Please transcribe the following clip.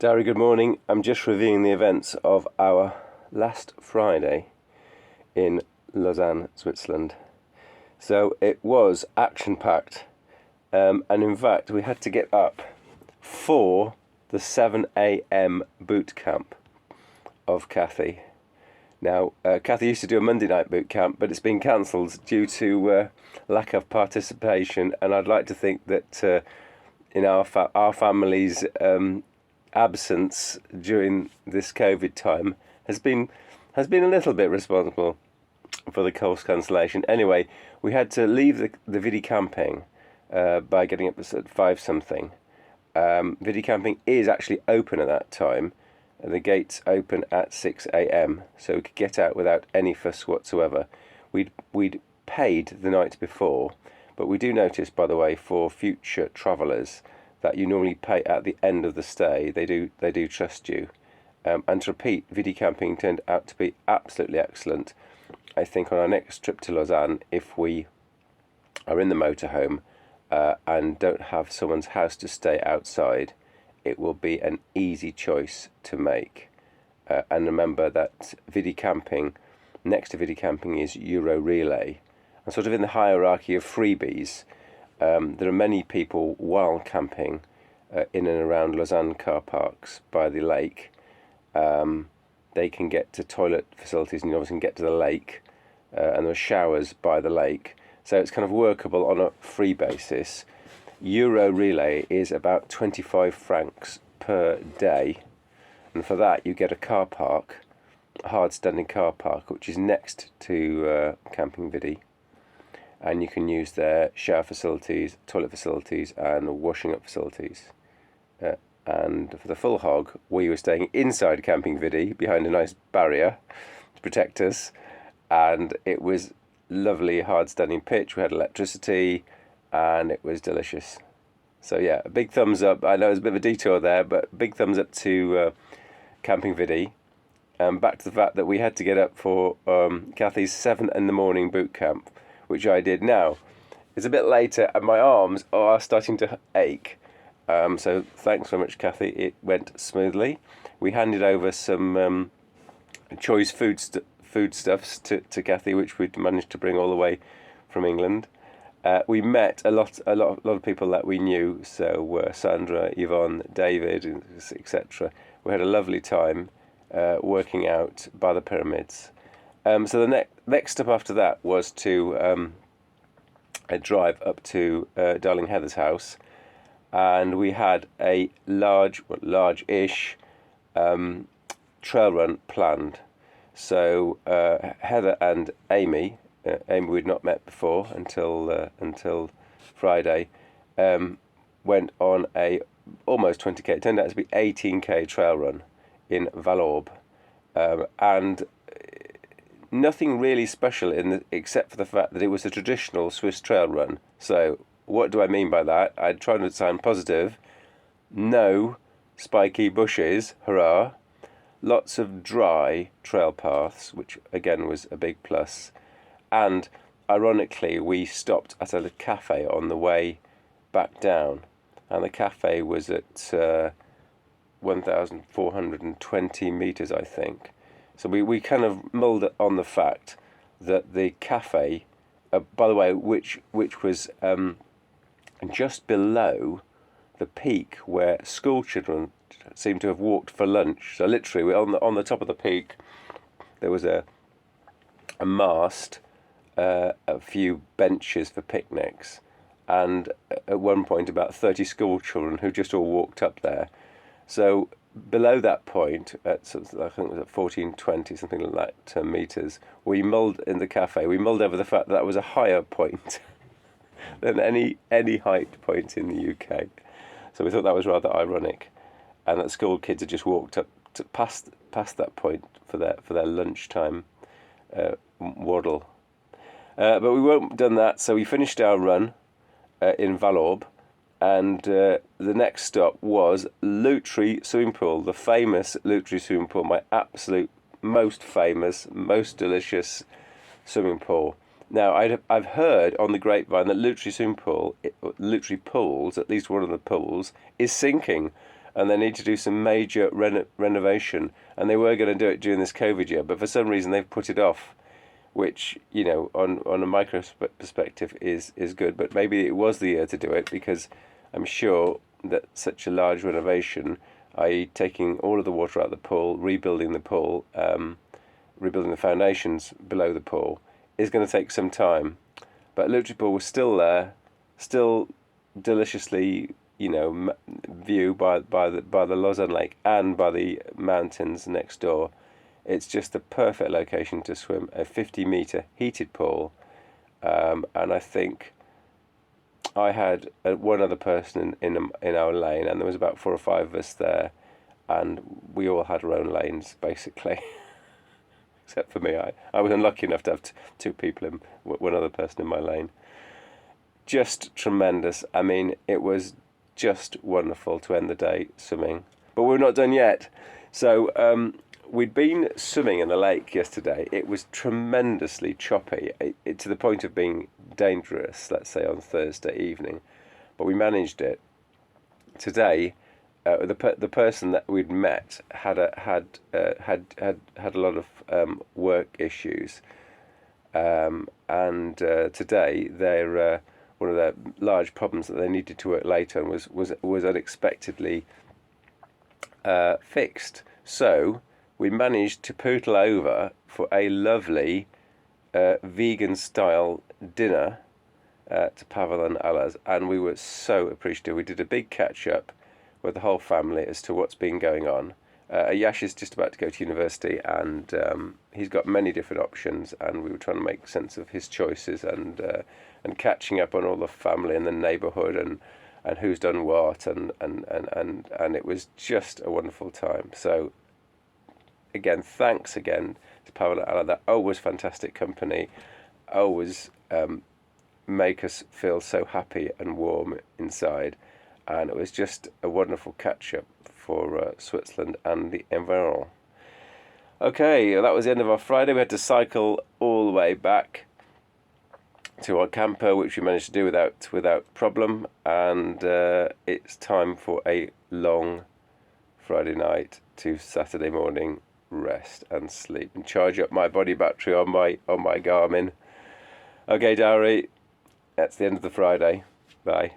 Darry, good morning. I'm just reviewing the events of our last Friday in Lausanne, Switzerland. So it was action-packed, and in fact we had to get up for the 7 a.m. boot camp of Cathy. Now, Cathy used to do a Monday night boot camp, but it's been cancelled due to lack of participation, and I'd like to think that in our family's absence during this COVID time has been a little bit responsible for the course cancellation. Anyway, we had to leave the Vidy camping by getting up at 5 something. Vidy camping is actually open at that time. The gates open at 6 a.m. so we could get out without any fuss whatsoever. We'd paid the night before, but we do notice, by the way, for future travellers, that you normally pay at the end of the stay. They do trust you. And to repeat, Vidy camping turned out to be absolutely excellent. I think on our next trip to Lausanne, if we are in the motorhome and don't have someone's house to stay outside, it will be an easy choice to make. And remember that Vidy camping, next to Vidy camping is Euro Relay. And sort of in the hierarchy of freebies, there are many people while camping in and around Lausanne car parks by the lake. They can get to toilet facilities and you obviously can get to the lake, and there are showers by the lake. So it's kind of workable on a free basis. Euro Relay is about 25 francs per day, and for that you get a car park, a hard standing car park, which is next to Camping Vidy. And you can use their shower facilities, toilet facilities, and washing up facilities. And for the full hog, we were staying inside Camping Vidy behind a nice barrier to protect us, and it was lovely hard standing pitch. We had electricity, and it was delicious. So yeah, a big thumbs up. I know there's a bit of a detour there, but big thumbs up to Camping Vidy. Back to the fact that we had to get up for Cathy's 7 in the morning boot camp, which I did. Now, it's a bit later and my arms are starting to ache. So thanks very much, Cathy. It went smoothly. We handed over some choice foodstuffs to Cathy, which we'd managed to bring all the way from England. We met a lot of people that we knew. So Sandra, Yvonne, David, etc. We had a lovely time working out by the pyramids. So the next step after that was to drive up to Darling Heather's house, and we had a large-ish trail run planned. So Heather and Amy we'd not met before until Friday, went on a almost 20k. It turned out to be 18k trail run in Vallorbe, and nothing really special except for the fact that it was a traditional Swiss trail run. So what do I mean by that? I try to sound positive. No spiky bushes, hurrah. Lots of dry trail paths, which again was a big plus. And ironically, we stopped at a cafe on the way back down, and the cafe was at 1,420 metres, I think. So we kind of mulled on the fact that the cafe, by the way, which was just below the peak where school children seem to have walked for lunch. So literally, on the top of the peak, there was a mast, a few benches for picnics, and at one point about 30 school children who just all walked up there. So below that point, at I think it was at 1420, something like that, metres, we mulled in the cafe. We mulled over the fact that was a higher point than any height point in the UK. So we thought that was rather ironic, and that school kids had just walked up to past that point for their lunchtime waddle. But we weren't done that, so we finished our run in Vallorbe. And the next stop was Lutry swimming pool, the famous Lutry swimming pool, my absolute most famous, most delicious swimming pool. Now, I've heard on the grapevine that Lutry swimming pool, Lutry pools, at least one of the pools, is sinking. and they need to do some major renovation, and they were going to do it during this COVID year, but for some reason they've put it off, which, you know, on a micro perspective is good, but maybe it was the year to do it, because I'm sure that such a large renovation, i.e. taking all of the water out of the pool, rebuilding the pool, rebuilding the foundations below the pool, is going to take some time. But Lutry pool was still there, still deliciously, you know, view by the Lausanne Lake and by the mountains next door. It's just the perfect location to swim. A 50-metre heated pool, and I think I had one other person in our lane, and there was about 4 or 5 of us there, and we all had our own lanes basically. Except for me, I was unlucky enough to have two people one other person in my lane. Just tremendous. I mean, it was just wonderful to end the day swimming. But we're not done yet. So we'd been swimming in the lake yesterday. It was tremendously choppy, to the point of being dangerous, let's say, on Thursday evening. But we managed it. Today, the person that we'd met had a lot of work issues, and today they're one of the large problems that they needed to work late on was unexpectedly fixed. So we managed to poodle over for a lovely vegan style dinner to Pavel and Ala's, and we were so appreciative. We did a big catch up with the whole family as to what's been going on. Yash is just about to go to university, and he's got many different options, and we were trying to make sense of his choices, and catching up on all the family and the neighbourhood, and who's done what, and it was just a wonderful time. So again, thanks again to Pavel and Ala. They're always fantastic company, always make us feel so happy and warm inside. And it was just a wonderful catch-up for Switzerland and the environment. Okay, that was the end of our Friday. We had to cycle all the way back to our camper, which we managed to do without problem. And it's time for a long Friday night to Saturday morning rest and sleep and charge up my body battery on my Garmin. Okay, Dowry, that's the end of the Friday. Bye.